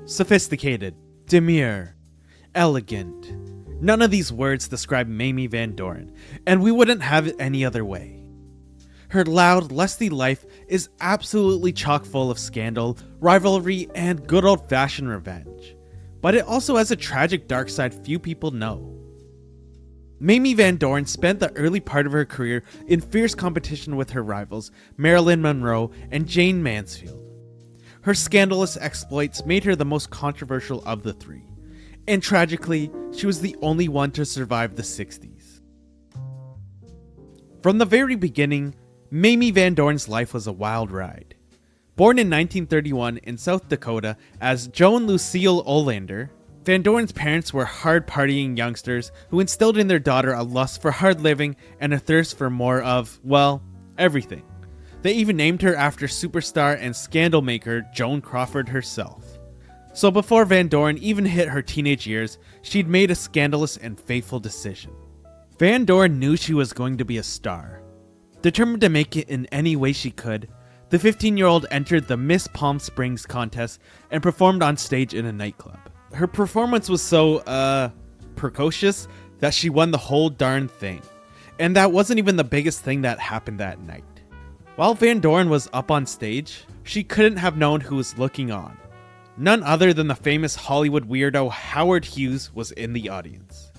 Sophisticated, demure, elegant. None of these words describe Mamie Van Doren, and we wouldn't have it any other way. Her loud, lusty life is absolutely chock full of scandal, rivalry, and good old-fashioned revenge. But it also has a tragic dark side few people know. Mamie Van Doren spent the early part of her career in fierce competition with her rivals, Marilyn Monroe and Jane Mansfield. Her scandalous exploits made her the most controversial of the three, and tragically, she was the only one to survive the 60s. From the very beginning, Mamie Van Doren's life was a wild ride. Born in 1931 in South Dakota as Joan Lucille Olander, Van Doren's parents were hard-partying youngsters who instilled in their daughter a lust for hard living and a thirst for more of, well, everything. They even named her after superstar and scandal maker Joan Crawford herself. So before Van Doren even hit her teenage years, she'd made a scandalous and fateful decision. Van Doren knew she was going to be a star. Determined to make it in any way she could, the 15-year-old entered the Miss Palm Springs contest and performed on stage in a nightclub. Her performance was so, precocious that she won the whole darn thing. And that wasn't even the biggest thing that happened that night. While Van Doren was up on stage, she couldn't have known who was looking on. None other than the famous Hollywood weirdo Howard Hughes was in the audience.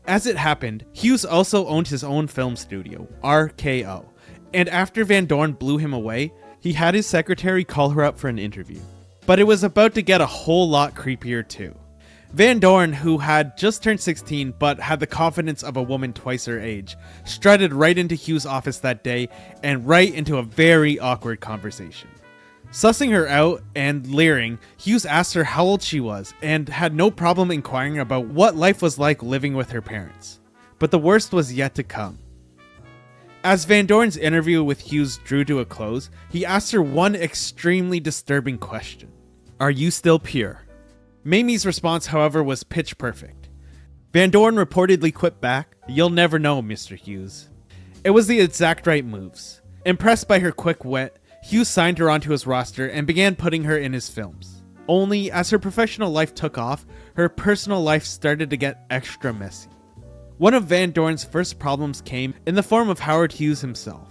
As it happened, Hughes also owned his own film studio, RKO, and after Van Doren blew him away, he had his secretary call her up for an interview. But it was about to get a whole lot creepier too. Van Doren, who had just turned 16 but had the confidence of a woman twice her age, strutted right into Hughes' office that day and right into a very awkward conversation. Sussing her out and leering, Hughes asked her how old she was and had no problem inquiring about what life was like living with her parents. But the worst was yet to come. As Van Doren's interview with Hughes drew to a close, he asked her one extremely disturbing question. Are you still pure? Mamie's response, however, was pitch perfect. Van Doren reportedly quipped back, "You'll never know, Mr. Hughes." It was the exact right moves. Impressed by her quick wit, Hughes signed her onto his roster and began putting her in his films. Only, as her professional life took off, her personal life started to get extra messy. One of Van Doren's first problems came in the form of Howard Hughes himself.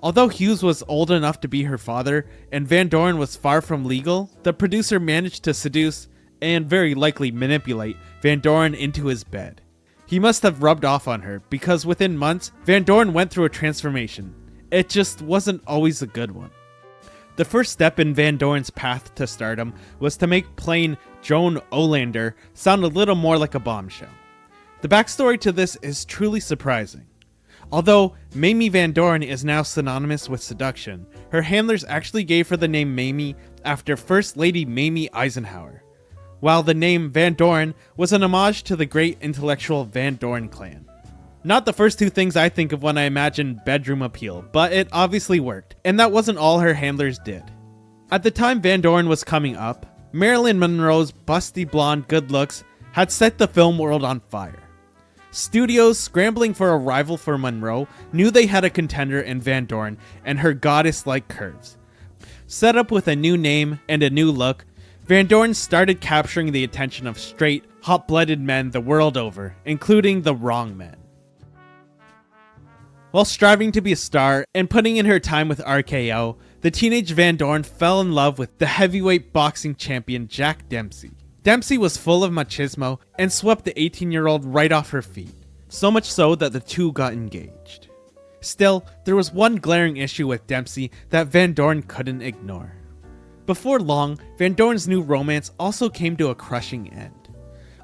Although Hughes was old enough to be her father, and Van Doren was far from legal, the producer managed to seduce, and very likely manipulate, Van Doren into his bed. He must have rubbed off on her, because within months, Van Doren went through a transformation. It just wasn't always a good one. The first step in Van Doren's path to stardom was to make plain Joan Olander sound a little more like a bombshell. The backstory to this is truly surprising. Although Mamie Van Doren is now synonymous with seduction, her handlers actually gave her the name Mamie after First Lady Mamie Eisenhower, while the name Van Doren was an homage to the great intellectual Van Doren clan. Not the first two things I think of when I imagine bedroom appeal, but it obviously worked, and that wasn't all her handlers did. At the time Van Doren was coming up, Marilyn Monroe's busty blonde good looks had set the film world on fire. Studios, scrambling for a rival for Monroe, knew they had a contender in Van Doren and her goddess-like curves. Set up with a new name and a new look, Van Doren started capturing the attention of straight, hot-blooded men the world over, including the wrong men. While striving to be a star and putting in her time with RKO, the teenage Van Doren fell in love with the heavyweight boxing champion Jack Dempsey. Dempsey was full of machismo and swept the 18-year-old right off her feet, so much so that the two got engaged. Still, there was one glaring issue with Dempsey that Van Doren couldn't ignore. Before long, Van Doren's new romance also came to a crushing end.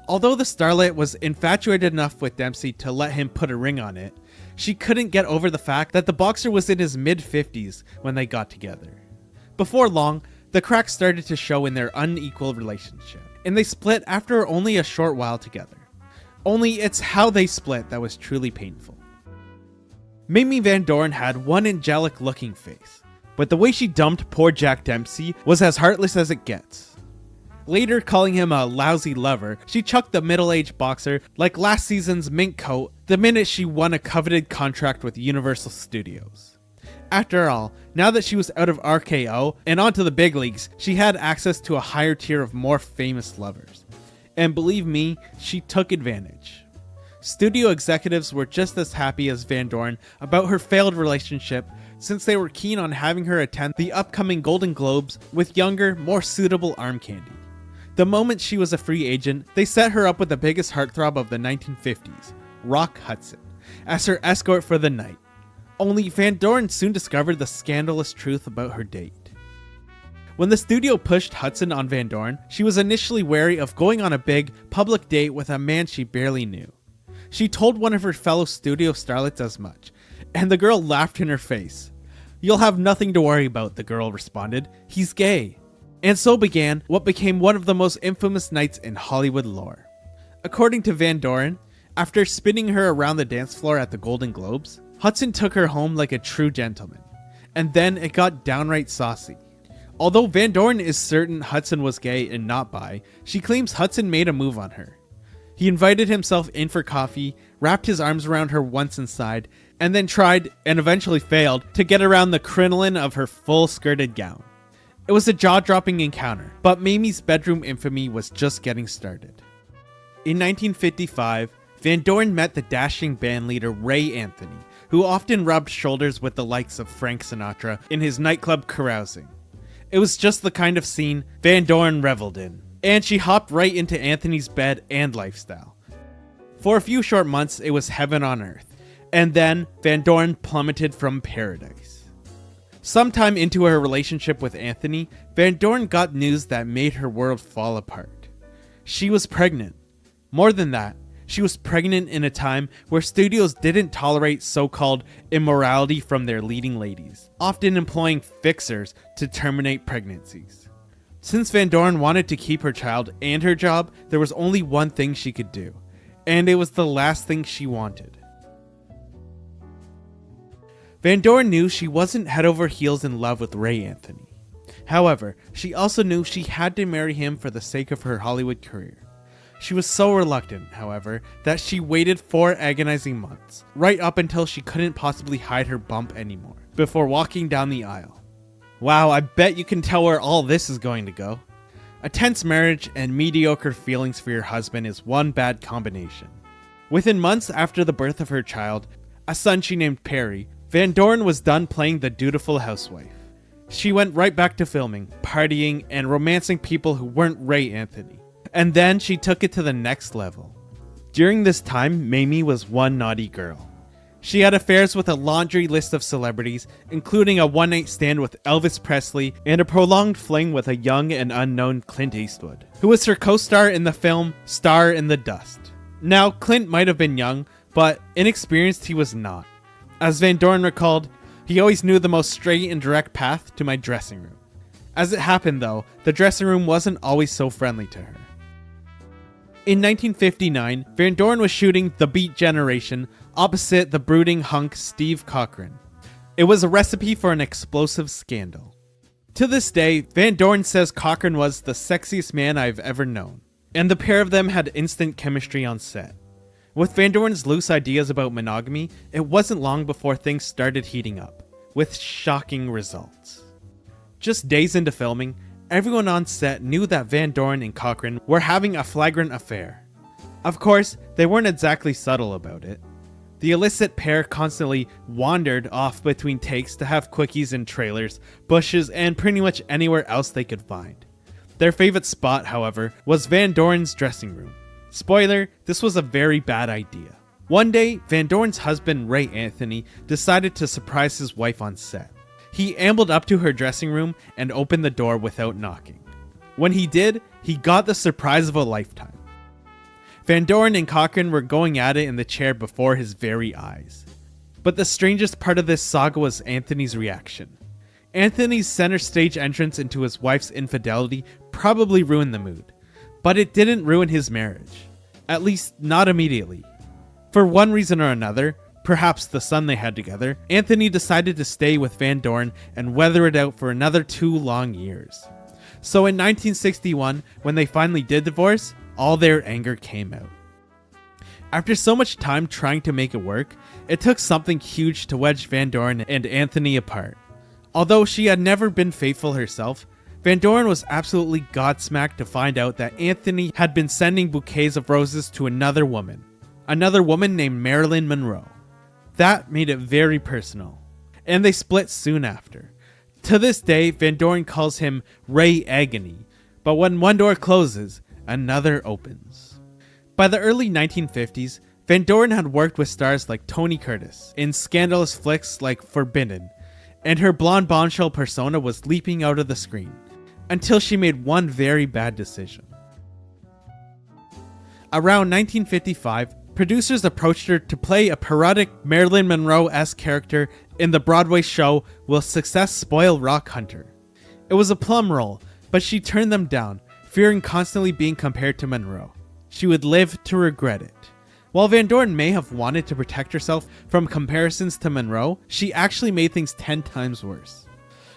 Although the starlet was infatuated enough with Dempsey to let him put a ring on it, she couldn't get over the fact that the boxer was in his mid-50s when they got together. Before long, the cracks started to show in their unequal relationship, and they split after only a short while together. Only it's how they split that was truly painful. Mamie Van Doren had one angelic looking face, but the way she dumped poor Jack Dempsey was as heartless as it gets. Later calling him a lousy lover, she chucked the middle-aged boxer like last season's mink coat the minute she won a coveted contract with Universal Studios. After all, now that she was out of RKO and onto the big leagues, she had access to a higher tier of more famous lovers. And believe me, she took advantage. Studio executives were just as happy as Van Doren about her failed relationship, since they were keen on having her attend the upcoming Golden Globes with younger, more suitable arm candy. The moment she was a free agent, they set her up with the biggest heartthrob of the 1950s, Rock Hudson, as her escort for the night. Only Van Doren soon discovered the scandalous truth about her date. When the studio pushed Hudson on Van Doren, she was initially wary of going on a big, public date with a man she barely knew. She told one of her fellow studio starlets as much, and the girl laughed in her face. "You'll have nothing to worry about," the girl responded. "He's gay." And so began what became one of the most infamous nights in Hollywood lore. According to Van Doren, after spinning her around the dance floor at the Golden Globes, Hudson took her home like a true gentleman. And then it got downright saucy. Although Van Doren is certain Hudson was gay and not bi, she claims Hudson made a move on her. He invited himself in for coffee, wrapped his arms around her once inside, and then tried, and eventually failed, to get around the crinoline of her full-skirted gown. It was a jaw-dropping encounter, but Mamie's bedroom infamy was just getting started. In 1955, Van Doren met the dashing bandleader Ray Anthony, who often rubbed shoulders with the likes of Frank Sinatra in his nightclub carousing. It was just the kind of scene Van Doren reveled in, and she hopped right into Anthony's bed and lifestyle. For a few short months, it was heaven on earth, and then Van Doren plummeted from paradise. Sometime into her relationship with Anthony, Van Doren got news that made her world fall apart. She was pregnant. More than that, she was pregnant in a time where studios didn't tolerate so-called immorality from their leading ladies, often employing fixers to terminate pregnancies. Since Van Doren wanted to keep her child and her job, there was only one thing she could do, and it was the last thing she wanted. Van Doren knew she wasn't head over heels in love with Ray Anthony. However, she also knew she had to marry him for the sake of her Hollywood career. She was so reluctant, however, that she waited 4 agonizing months, right up until she couldn't possibly hide her bump anymore, before walking down the aisle. Wow, I bet you can tell where all this is going to go. A tense marriage and mediocre feelings for your husband is one bad combination. Within months after the birth of her child, a son she named Perry, Van Doren was done playing the dutiful housewife. She went right back to filming, partying, and romancing people who weren't Ray Anthony. And then she took it to the next level. During this time, Mamie was one naughty girl. She had affairs with a laundry list of celebrities, including a one-night stand with Elvis Presley and a prolonged fling with a young and unknown Clint Eastwood, who was her co-star in the film Star in the Dust. Now, Clint might have been young, but inexperienced he was not. As Van Doren recalled, he always knew the most straight and direct path to my dressing room. As it happened though, the dressing room wasn't always so friendly to her. In 1959, Van Doren was shooting The Beat Generation opposite the brooding hunk Steve Cochran. It was a recipe for an explosive scandal. To this day, Van Doren says Cochran was the sexiest man I've ever known, and the pair of them had instant chemistry on set. With Van Doren's loose ideas about monogamy, it wasn't long before things started heating up, with shocking results. Just days into filming, everyone on set knew that Van Doren and Cochran were having a flagrant affair. Of course, they weren't exactly subtle about it. The illicit pair constantly wandered off between takes to have quickies in trailers, bushes, and pretty much anywhere else they could find. Their favorite spot, however, was Van Doren's dressing room. Spoiler, this was a very bad idea. One day, Van Doren's husband Ray Anthony decided to surprise his wife on set. He ambled up to her dressing room and opened the door without knocking. When he did, he got the surprise of a lifetime. Van Doren and Cochran were going at it in the chair before his very eyes. But the strangest part of this saga was Anthony's reaction. Anthony's center stage entrance into his wife's infidelity probably ruined the mood, but it didn't ruin his marriage. At least, not immediately. For one reason or another, perhaps the son they had together, Anthony decided to stay with Van Doren and weather it out for another 2 long years. So in 1961, when they finally did divorce, all their anger came out. After so much time trying to make it work, it took something huge to wedge Van Doren and Anthony apart. Although she had never been faithful herself, Van Doren was absolutely godsmacked to find out that Anthony had been sending bouquets of roses to another woman named Marilyn Monroe. That made it very personal, and they split soon after. To this day, Van Doren calls him Ray Agony, but when one door closes, another opens. By the early 1950s, Van Doren had worked with stars like Tony Curtis in scandalous flicks like Forbidden, and her blonde bombshell persona was leaping out of the screen, until she made one very bad decision. Around 1955, producers approached her to play a parodic Marilyn Monroe-esque character in the Broadway show Will Success Spoil Rock Hunter? It was a plum role, but she turned them down, fearing constantly being compared to Monroe. She would live to regret it. While Van Doren may have wanted to protect herself from comparisons to Monroe, she actually made things 10 times worse.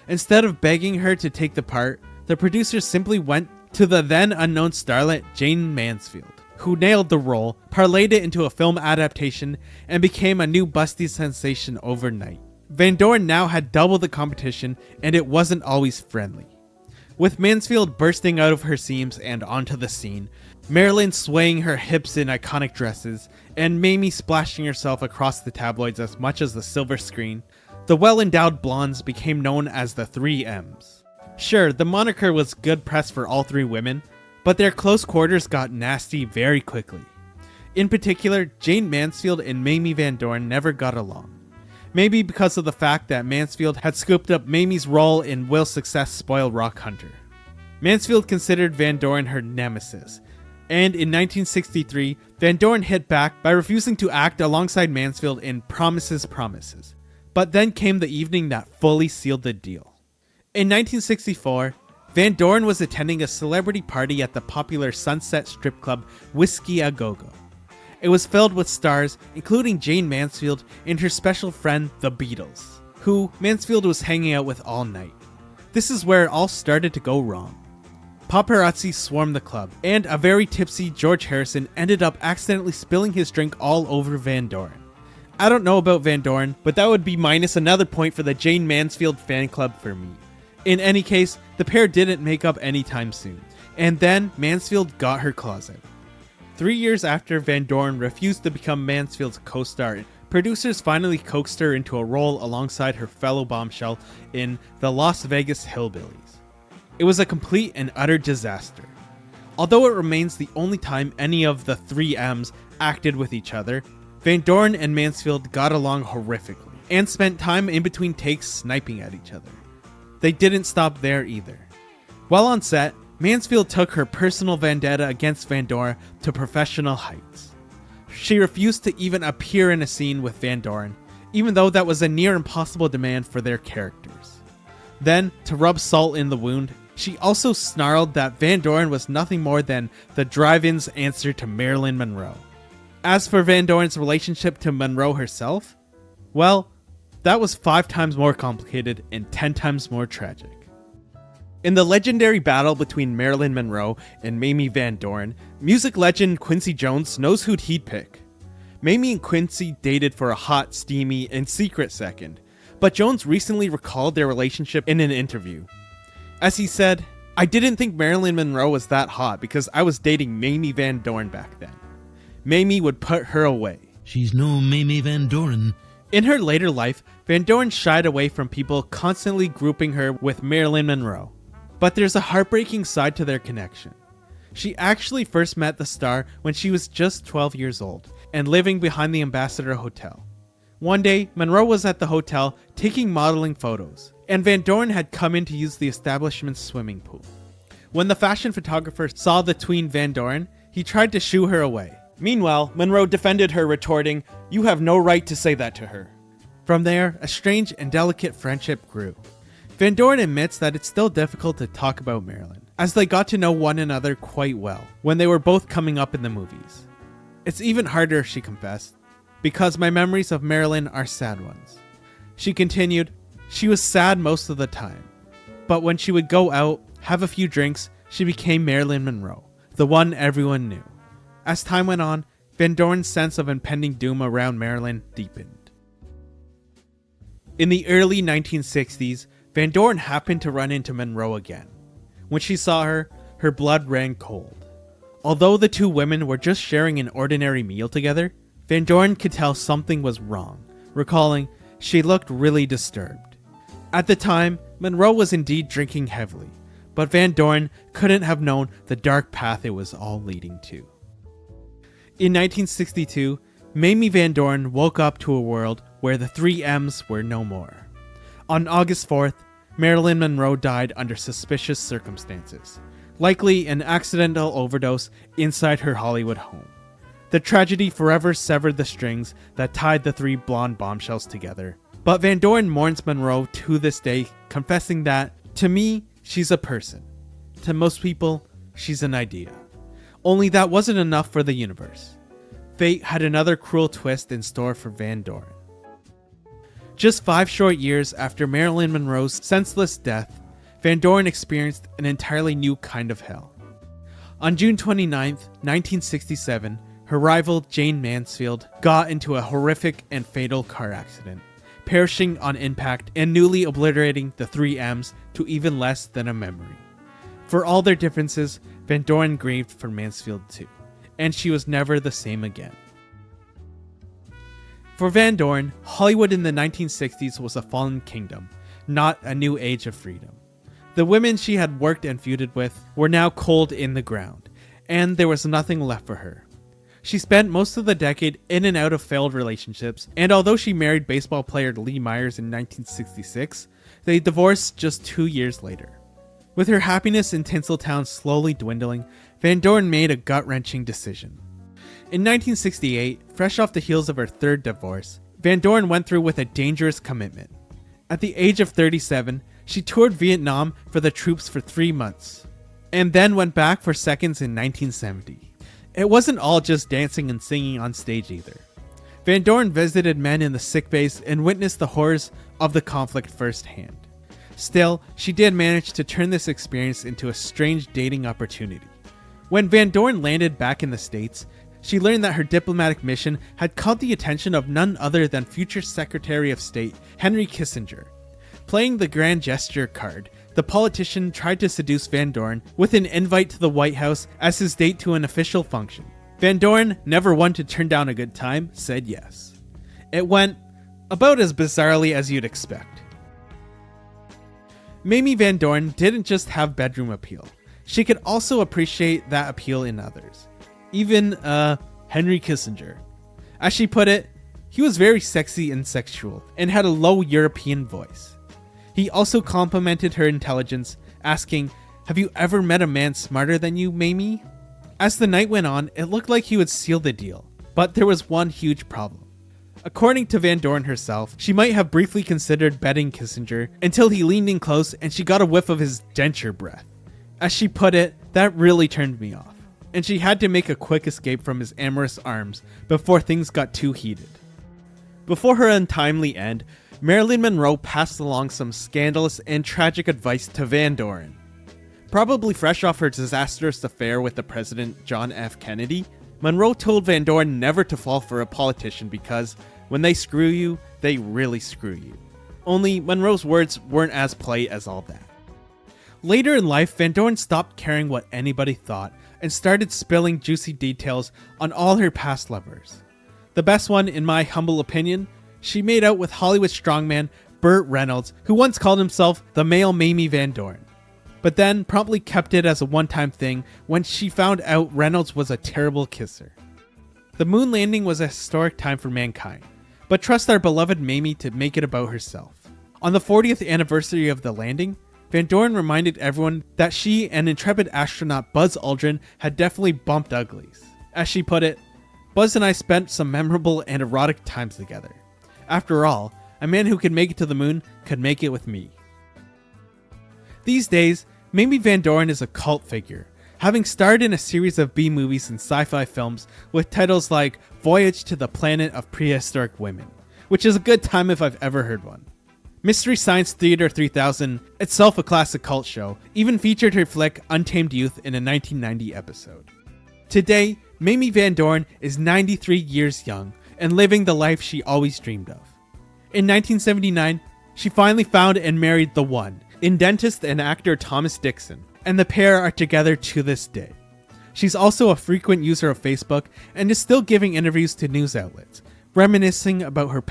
Instead of begging her to take the part, the producers simply went to the then unknown starlet Jane Mansfield, who nailed the role, parlayed it into a film adaptation, and became a new busty sensation overnight. Van Doren now had double the competition, and it wasn't always friendly. With Mansfield bursting out of her seams and onto the scene, Marilyn swaying her hips in iconic dresses, and Mamie splashing herself across the tabloids as much as the silver screen, the well-endowed blondes became known as the 3 M's. Sure, the moniker was good press for all 3 women, but their close quarters got nasty very quickly. In particular, Jane Mansfield and Mamie Van Doren never got along. Maybe because of the fact that Mansfield had scooped up Mamie's role in Will Success Spoil Rock Hunter. Mansfield considered Van Doren her nemesis, and in 1963, Van Doren hit back by refusing to act alongside Mansfield in Promises, Promises. But then came the evening that fully sealed the deal. In 1964, Van Doren was attending a celebrity party at the popular Sunset strip club Whiskey A Go Go. It was filled with stars, including Jane Mansfield and her special friend, the Beatles, who Mansfield was hanging out with all night. This is where it all started to go wrong. Paparazzi swarmed the club, and a very tipsy George Harrison ended up accidentally spilling his drink all over Van Doren. I don't know about Van Doren, but that would be minus another point for the Jane Mansfield fan club for me. In any case, the pair didn't make up anytime soon, and then Mansfield got her claws out. 3 years after Van Doren refused to become Mansfield's co-star, producers finally coaxed her into a role alongside her fellow bombshell in The Las Vegas Hillbillies. It was a complete and utter disaster. Although it remains the only time any of the 3 M's acted with each other, Van Doren and Mansfield got along horrifically, and spent time in between takes sniping at each other. They didn't stop there either. While on set, Mansfield took her personal vendetta against Van Doren to professional heights. She refused to even appear in a scene with Van Doren, even though that was a near impossible demand for their characters. Then, to rub salt in the wound, she also snarled that Van Doren was nothing more than the drive-in's answer to Marilyn Monroe. As for Van Doren's relationship to Monroe herself, well, that was 5 times more complicated and 10 times more tragic. In the legendary battle between Marilyn Monroe and Mamie Van Doren, music legend Quincy Jones knows who he'd pick. Mamie and Quincy dated for a hot, steamy, and secret second, but Jones recently recalled their relationship in an interview. As he said, "I didn't think Marilyn Monroe was that hot because I was dating Mamie Van Doren back then. Mamie would put her away. She's no Mamie Van Doren." In her later life, Van Doren shied away from people constantly grouping her with Marilyn Monroe. But there's a heartbreaking side to their connection. She actually first met the star when she was just 12 years old and living behind the Ambassador Hotel. One day, Monroe was at the hotel taking modeling photos, and Van Doren had come in to use the establishment's swimming pool. When the fashion photographer saw the tween Van Doren, he tried to shoo her away. Meanwhile, Monroe defended her, retorting, "You have no right to say that to her." From there, a strange and delicate friendship grew. Van Doren admits that it's still difficult to talk about Marilyn, as they got to know one another quite well when they were both coming up in the movies. "It's even harder," she confessed, "because my memories of Marilyn are sad ones." She continued, "She was sad most of the time, but when she would go out, have a few drinks, she became Marilyn Monroe, the one everyone knew." As time went on, Van Doren's sense of impending doom around Marilyn deepened. In the early 1960s, Van Doren happened to run into Monroe again. When she saw her, her blood ran cold. Although the two women were just sharing an ordinary meal together, Van Doren could tell something was wrong, recalling she looked really disturbed. At the time, Monroe was indeed drinking heavily, but Van Doren couldn't have known the dark path it was all leading to. In 1962, Mamie Van Doren woke up to a world where the 3 M's were no more. On August 4th, Marilyn Monroe died under suspicious circumstances, likely an accidental overdose inside her Hollywood home. The tragedy forever severed the strings that tied the 3 blonde bombshells together. But Van Doren mourns Monroe to this day, confessing that, to me, she's a person. To most people, she's an idea. Only that wasn't enough for the universe. Fate had another cruel twist in store for Van Doren. Just 5 short years after Marilyn Monroe's senseless death, Van Doren experienced an entirely new kind of hell. On June 29, 1967, her rival Jane Mansfield got into a horrific and fatal car accident, perishing on impact and newly obliterating the 3 M's to even less than a memory. For all their differences, Van Doren grieved for Mansfield too, and she was never the same again. For Van Doren, Hollywood in the 1960s was a fallen kingdom, not a new age of freedom. The women she had worked and feuded with were now cold in the ground, and there was nothing left for her. She spent most of the decade in and out of failed relationships, and although she married baseball player Lee Myers in 1966, they divorced just 2 years later. With her happiness in Tinseltown slowly dwindling, Van Doren made a gut-wrenching decision. In 1968, fresh off the heels of her 3rd divorce, Van Doren went through with a dangerous commitment. At the age of 37, she toured Vietnam for the troops for 3 months, and then went back for seconds in 1970. It wasn't all just dancing and singing on stage either. Van Doren visited men in the sickbays and witnessed the horrors of the conflict firsthand. Still, she did manage to turn this experience into a strange dating opportunity. When Van Doren landed back in the States, she learned that her diplomatic mission had caught the attention of none other than future Secretary of State Henry Kissinger. Playing the grand gesture card, the politician tried to seduce Van Doren with an invite to the White House as his date to an official function. Van Doren, never one to turn down a good time, said yes. It went about as bizarrely as you'd expect. Mamie Van Doren didn't just have bedroom appeal. She could also appreciate that appeal in others. Even, Henry Kissinger. As she put it, he was very sexy and sexual, and had a low European voice. He also complimented her intelligence, asking, "Have you ever met a man smarter than you, Mamie?" As the night went on, it looked like he would seal the deal, but there was one huge problem. According to Van Doren herself, she might have briefly considered betting Kissinger until he leaned in close and she got a whiff of his denture breath. As she put it, that really turned me off, and she had to make a quick escape from his amorous arms before things got too heated. Before her untimely end, Marilyn Monroe passed along some scandalous and tragic advice to Van Doren. Probably fresh off her disastrous affair with the President John F. Kennedy, Monroe told Van Doren never to fall for a politician because when they screw you, they really screw you. Only Monroe's words weren't as polite as all that. Later in life, Van Doren stopped caring what anybody thought and started spilling juicy details on all her past lovers. The best one, in my humble opinion, she made out with Hollywood strongman Burt Reynolds, who once called himself the male Mamie Van Doren, but then promptly kept it as a one-time thing when she found out Reynolds was a terrible kisser. The moon landing was a historic time for mankind, but trust our beloved Mamie to make it about herself. On the 40th anniversary of the landing, Van Doren reminded everyone that she and intrepid astronaut Buzz Aldrin had definitely bumped uglies. As she put it, "Buzz and I spent some memorable and erotic times together. After all, a man who could make it to the moon could make it with me." These days, Mamie Van Doren is a cult figure, having starred in a series of B-movies and sci-fi films with titles like Voyage to the Planet of Prehistoric Women, which is a good time if I've ever heard one. Mystery Science Theater 3000, itself a classic cult show, even featured her flick Untamed Youth in a 1990 episode. Today, Mamie Van Doren is 93 years young and living the life she always dreamed of. In 1979, she finally found and married the one, in dentist and actor Thomas Dixon, and the pair are together to this day. She's also a frequent user of Facebook and is still giving interviews to news outlets, reminiscing about her